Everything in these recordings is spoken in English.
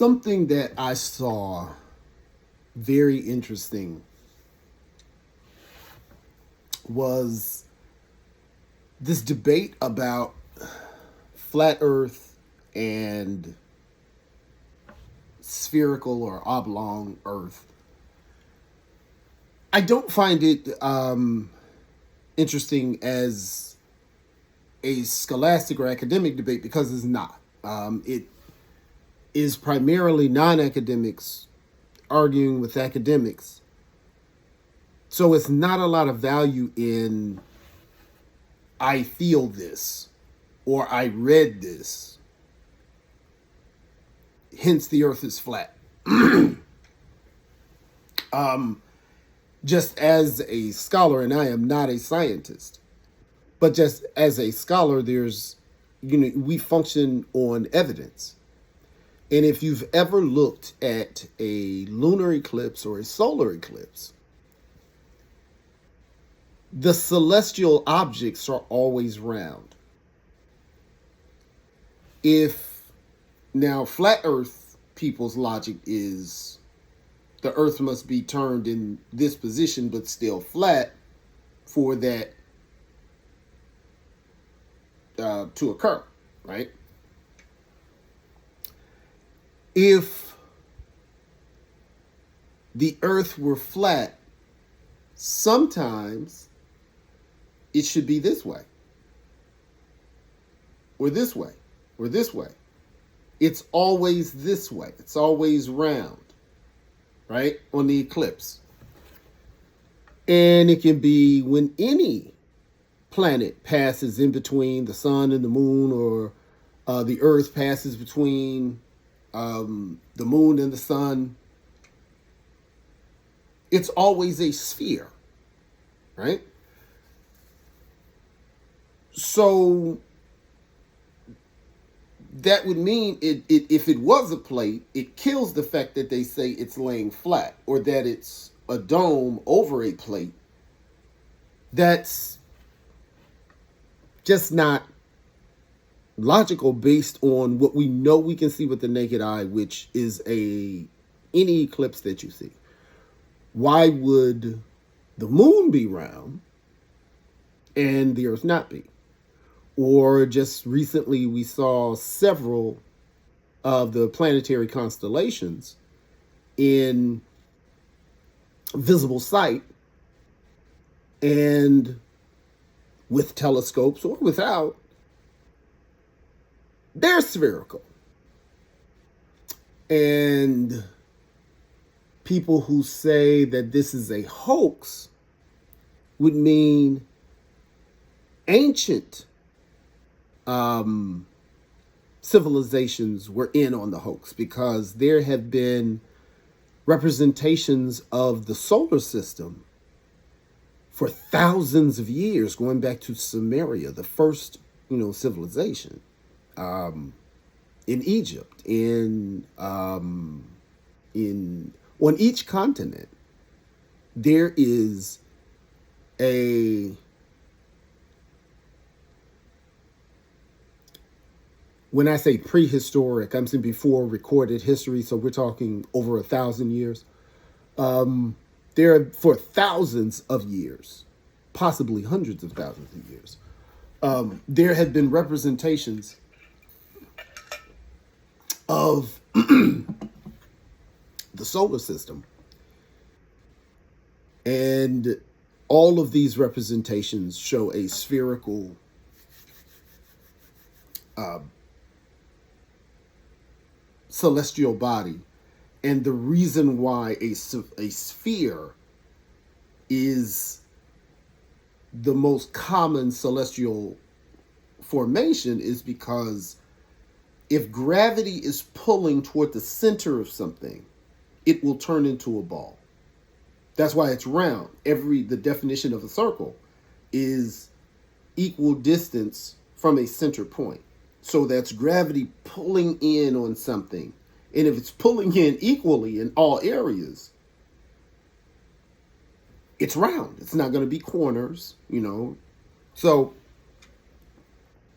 Something that I saw very interesting was this debate about flat Earth and spherical or oblong Earth. I don't find it interesting as a scholastic or academic debate because it's not. It is primarily non-academics arguing with academics. So it's not a lot of value in I feel this or I read this. Hence the earth is flat. Just as a scholar, and I am not a scientist, but just as a scholar, we function on evidence. And if you've ever looked at a lunar eclipse or a solar eclipse, the celestial objects are always round. If now flat earth people's logic is the earth must be turned in this position but still flat for that to occur, right? If the earth were flat, sometimes it should be this way, or this way, or this way. It's always this way. It's always round, right? On the eclipse. And it can be when any planet passes in between the sun and the moon, or the earth passes between the moon and the sun. It's always a sphere, right? So that would mean if it was a plate, it kills the fact that they say it's laying flat or that it's a dome over a plate. That's just not logical based on what we know we can see with the naked eye, which is any eclipse that you see. Why would the moon be round and the earth not be? Or just recently we saw several of the planetary constellations in visible sight, and with telescopes or without, they're spherical. And people who say that this is a hoax would mean ancient civilizations were in on the hoax, because there have been representations of the solar system for thousands of years, going back to Sumeria, the first, civilization, in Egypt, on each continent, there is when I say prehistoric, I'm saying before recorded history, so we're talking over 1,000 years. There, for thousands of years, possibly hundreds of thousands of years, there have been representations of the solar system. And all of these representations show a spherical celestial body. And the reason why a sphere is the most common celestial formation is because if gravity is pulling toward the center of something, it will turn into a ball. That's why it's round. The definition of a circle is equal distance from a center point. So that's gravity pulling in on something. And if it's pulling in equally in all areas, it's round. It's not going to be corners, So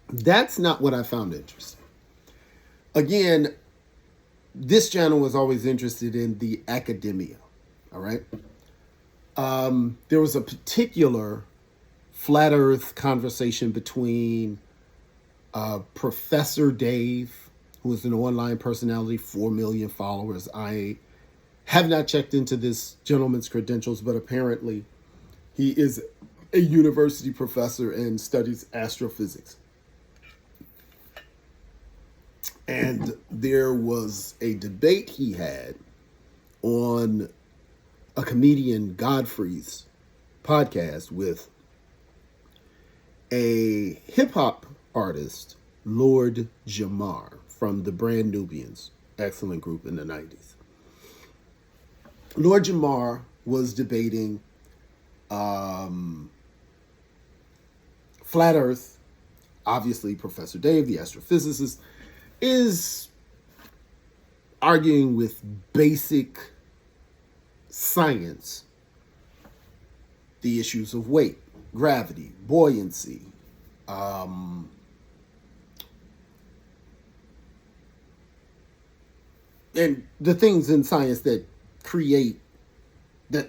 that's not what I found interesting. Again, this channel was always interested in the academia. All right. There was a particular flat Earth conversation between Professor Dave, who is an online personality, 4 million followers. I have not checked into this gentleman's credentials, but apparently he is a university professor and studies astrophysics. And there was a debate he had on a comedian Godfrey's podcast with a hip hop artist, Lord Jamar, from the Brand Nubians, excellent group in the 90s. Lord Jamar was debating flat Earth. Obviously, Professor Dave, the astrophysicist, is arguing with basic science the issues of weight, gravity, buoyancy, and the things in science that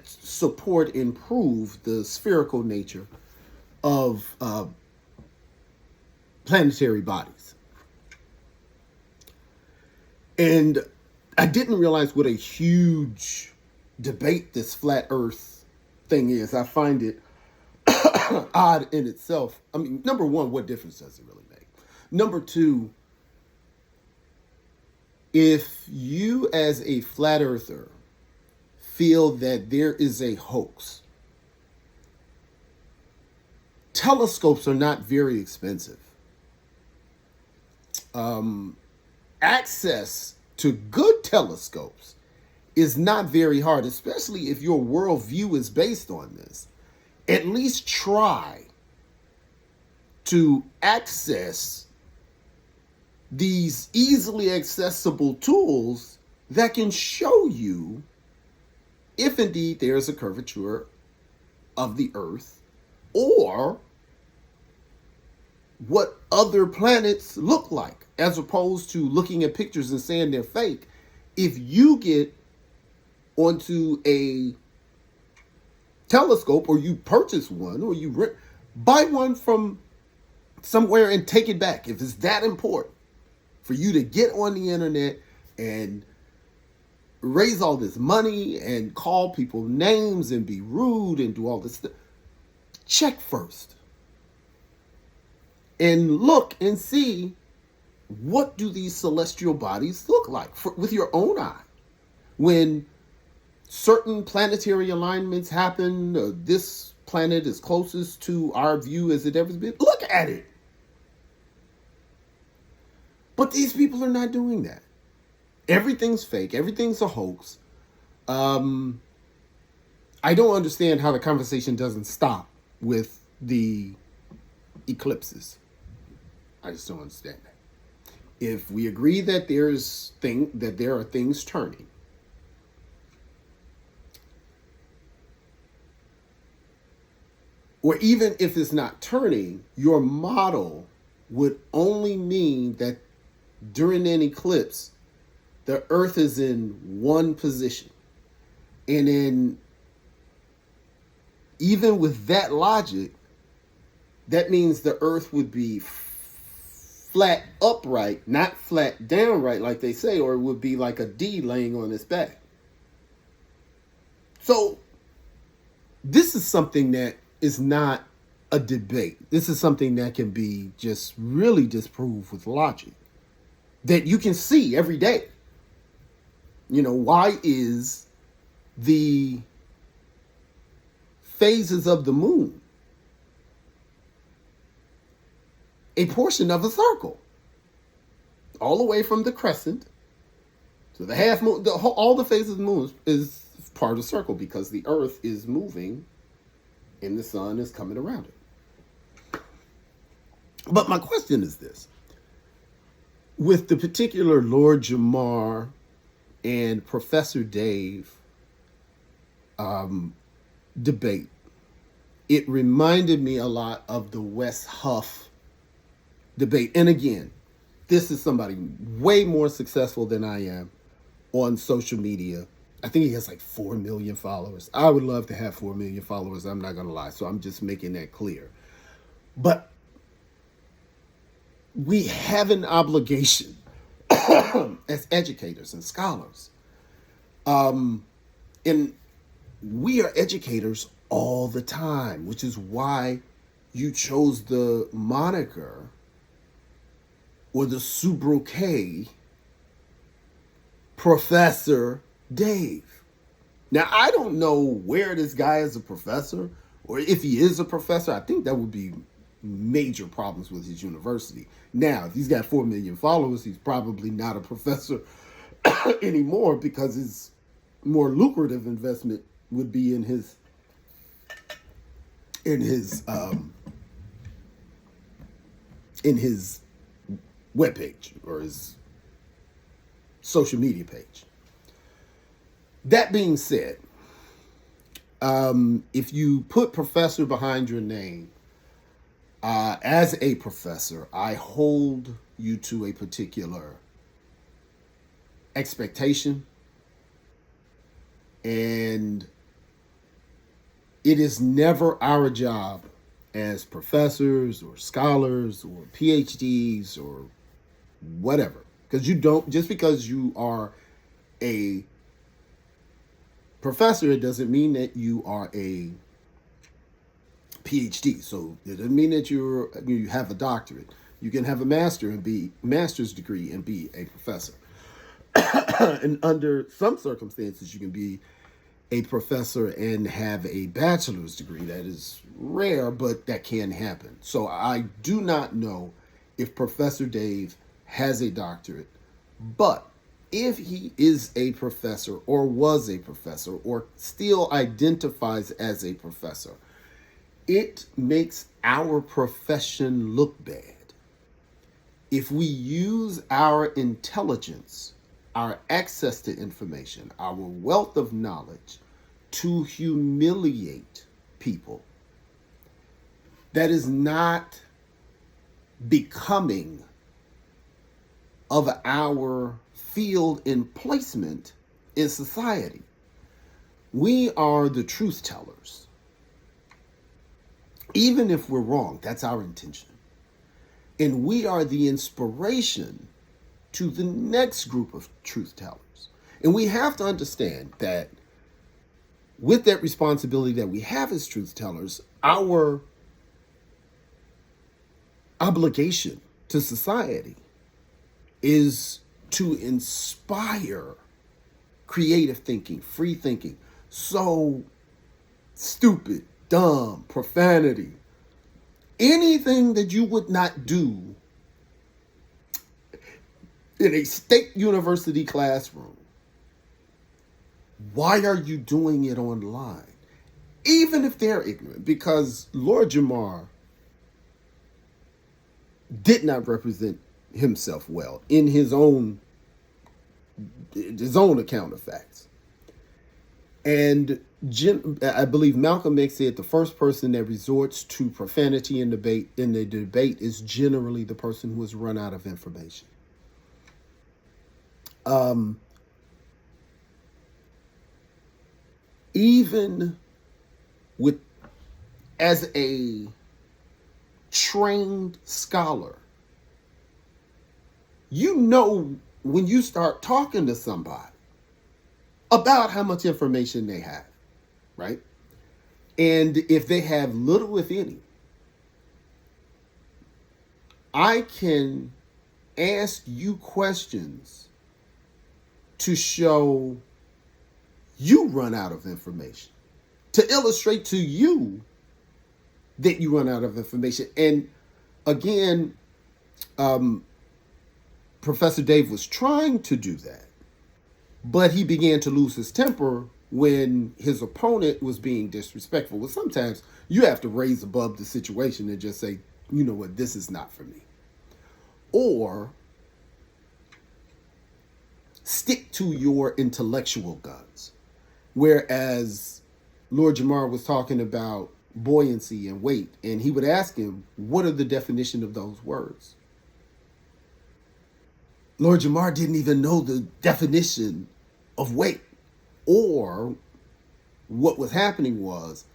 support and prove the spherical nature of planetary bodies. And I didn't realize what a huge debate this flat Earth thing is. I find it odd in itself. I mean, number one, what difference does it really make? Number two, if you as a flat earther feel that there is a hoax, telescopes are not very expensive. Access to good telescopes is not very hard, especially if your worldview is based on this. At least try to access these easily accessible tools that can show you if indeed there's a curvature of the Earth or what other planets look like, as opposed to looking at pictures and saying they're fake. If you get onto a telescope, or you purchase one, or you buy one from somewhere and take it back, if it's that important for you to get on the internet and raise all this money and call people names and be rude and do all this stuff, check first and look and see, what do these celestial bodies look like with your own eye? When certain planetary alignments happen, this planet is closest to our view as it ever been, look at it. But these people are not doing that. Everything's fake. Everything's a hoax. I don't understand how the conversation doesn't stop with the eclipses. I just don't understand that. If we agree that there are things turning, or even if it's not turning, your model would only mean that during an eclipse, the Earth is in one position. And even with that logic, that means the Earth would be flat upright, not flat downright like they say, or it would be like a D laying on its back. So this is something that is not a debate. This is something that can be just really disproved with logic, that you can see every day. You know, why is the phases of the moon a portion of a circle, all the way from the crescent to the half moon? All the phases of the moon is part of the circle because the Earth is moving and the sun is coming around it. But my question is this: with the particular Lord Jamar and Professor Dave debate, it reminded me a lot of the Wes Huff debate. And again, this is somebody way more successful than I am. on social media. I think he has like 4 million followers. I would love to have 4 million followers. I'm not going to lie. So I'm just making that clear. But we have an obligation as educators and scholars. And we are educators all the time, which is why you chose the moniker or the sobriquet Professor Dave. Now, I don't know where this guy is a professor, or if he is a professor. I think that would be major problems with his university. Now, if he's got 4 million followers, he's probably not a professor anymore, because his more lucrative investment would be in his webpage or his social media page. That being said, if you put professor behind your name, as a professor, I hold you to a particular expectation, and it is never our job as professors or scholars or PhDs or whatever, because just because you are a professor, it doesn't mean that you are a PhD. So it doesn't mean that you have a doctorate. You can have a master's degree and be a professor. And under some circumstances, you can be a professor and have a bachelor's degree. That is rare, but that can happen. So I do not know if Professor Dave has a doctorate, but if he is a professor or was a professor or still identifies as a professor, it makes our profession look bad if we use our intelligence, our access to information, our wealth of knowledge to humiliate people. That is not becoming of our field and placement in society. We are the truth tellers. Even if we're wrong, that's our intention. And we are the inspiration to the next group of truth tellers. And we have to understand that with that responsibility that we have as truth tellers, our obligation to society is to inspire creative thinking, free thinking. So stupid, dumb, profanity, anything that you would not do in a state university classroom, why are you doing it online? Even if they're ignorant, because Lord Jamar did not represent himself well in his own account of facts. And I believe Malcolm X said the first person that resorts to profanity in the debate is generally the person who has run out of information. Even with, as a trained scholar, you know when you start talking to somebody about how much information they have, right? And if they have little, if any, I can ask you questions to show you run out of information, to illustrate to you that you run out of information. And again, Professor Dave was trying to do that, but he began to lose his temper when his opponent was being disrespectful. Well, sometimes you have to raise above the situation and just say, you know what, this is not for me. Or stick to your intellectual guns. Whereas Lord Jamar was talking about buoyancy and weight, and he would ask him, what are the definition of those words? Lord Jamar didn't even know the definition of weight. Or what was happening was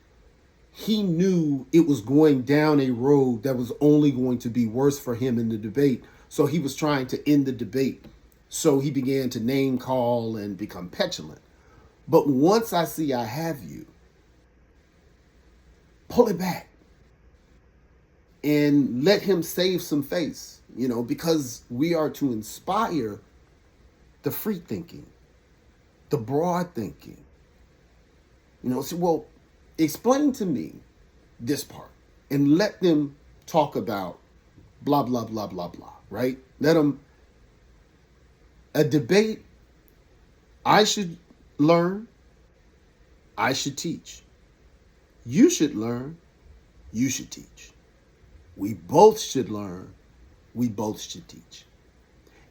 he knew it was going down a road that was only going to be worse for him in the debate. So he was trying to end the debate. So he began to name call and become petulant. But once I see I have you, pull it back and let him save some face, because we are to inspire the free thinking, the broad thinking. So, well, explain to me this part and let them talk about blah, blah, blah, blah, blah, right? Let them, a debate, I should learn, I should teach. You should learn, you should teach. We both should learn, we both should teach.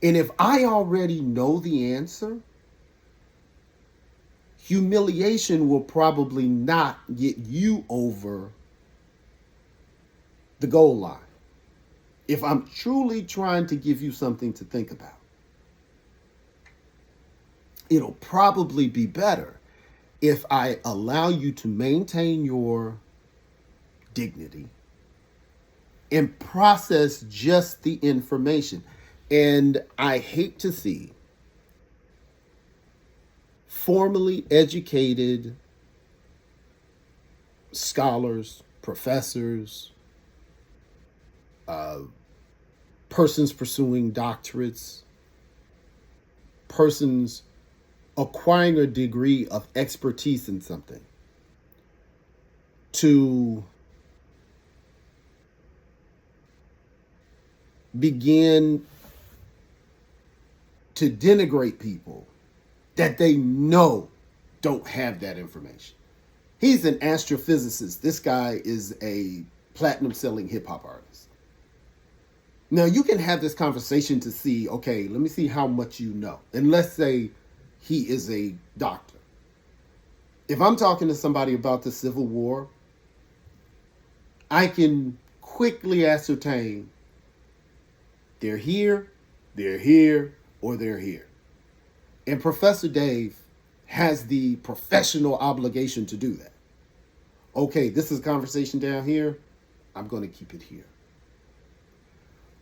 And if I already know the answer, humiliation will probably not get you over the goal line. If I'm truly trying to give you something to think about, it'll probably be better if I allow you to maintain your dignity and process just the information. And I hate to see formally educated scholars, professors, persons pursuing doctorates, persons acquiring a degree of expertise in something, to begin to denigrate people that they know don't have that information. He's an astrophysicist. This guy is a platinum selling hip hop artist. Now you can have this conversation to see, okay, let me see how much you know. And let's say he is a doctor. If I'm talking to somebody about the Civil War, I can quickly ascertain they're here, or they're here. And Professor Dave has the professional obligation to do that. Okay, this is a conversation down here. I'm going to keep it here.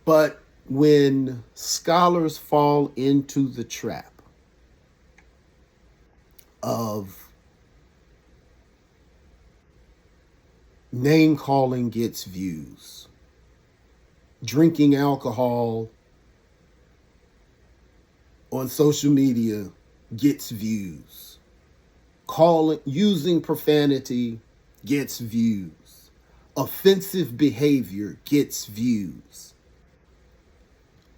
But when scholars fall into the trap of name calling gets views, drinking alcohol on social media gets views, using profanity gets views, offensive behavior gets views.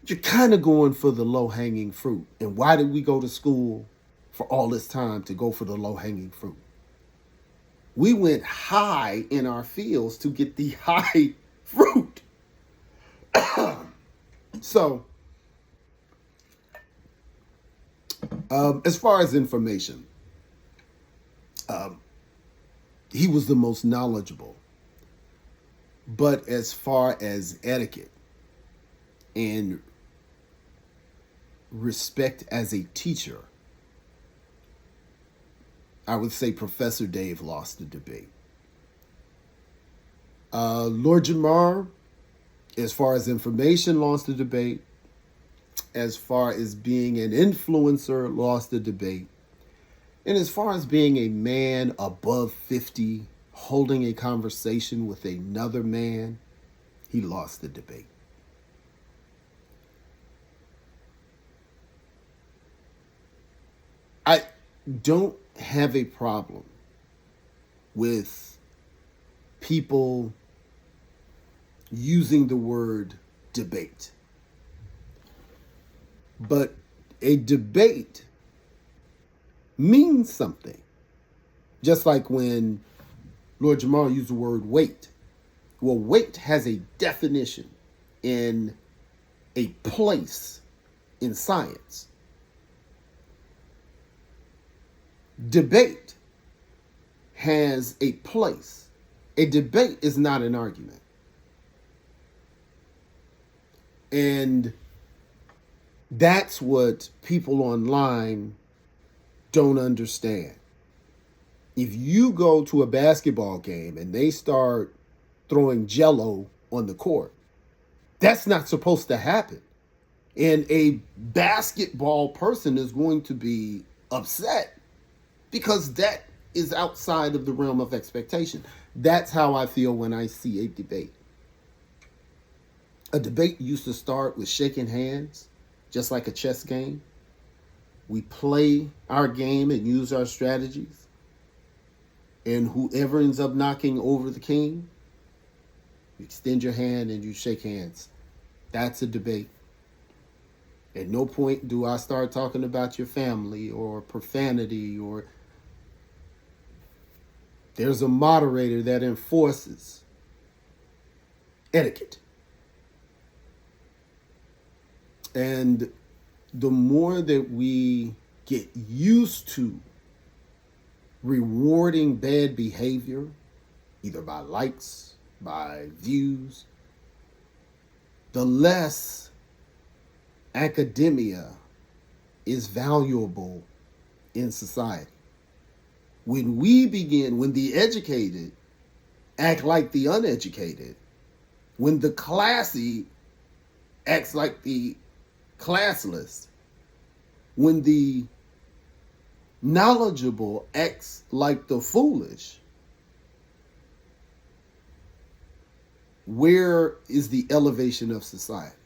You're kind of going for the low-hanging fruit. And why did we go to school for all this time to go for the low-hanging fruit? We went high in our fields to get the high fruit. So, as far as information, he was the most knowledgeable. But as far as etiquette and respect as a teacher, I would say Professor Dave lost the debate. Lord Jamar, as far as information, lost the debate. As far as being an influencer, lost the debate. And as far as being a man above 50, holding a conversation with another man, he lost the debate. I don't have a problem with people using the word debate. But a debate means something. Just like when Lord Jamar used the word weight. Well, weight has a definition in a place in science. Debate has a place. A debate is not an argument. And that's what people online don't understand. If you go to a basketball game and they start throwing jello on the court, that's not supposed to happen. And a basketball person is going to be upset because that is outside of the realm of expectation. That's how I feel when I see a debate. A debate used to start with shaking hands, just like a chess game. We play our game and use our strategies. And whoever ends up knocking over the king, you extend your hand and you shake hands. That's a debate. At no point do I start talking about your family or profanity, or there's a moderator that enforces etiquette. And the more that we get used to rewarding bad behavior, either by likes, by views, the less academia is valuable in society. When the educated act like the uneducated, when the classy acts like the classless, when the knowledgeable acts like the foolish, where is the elevation of society?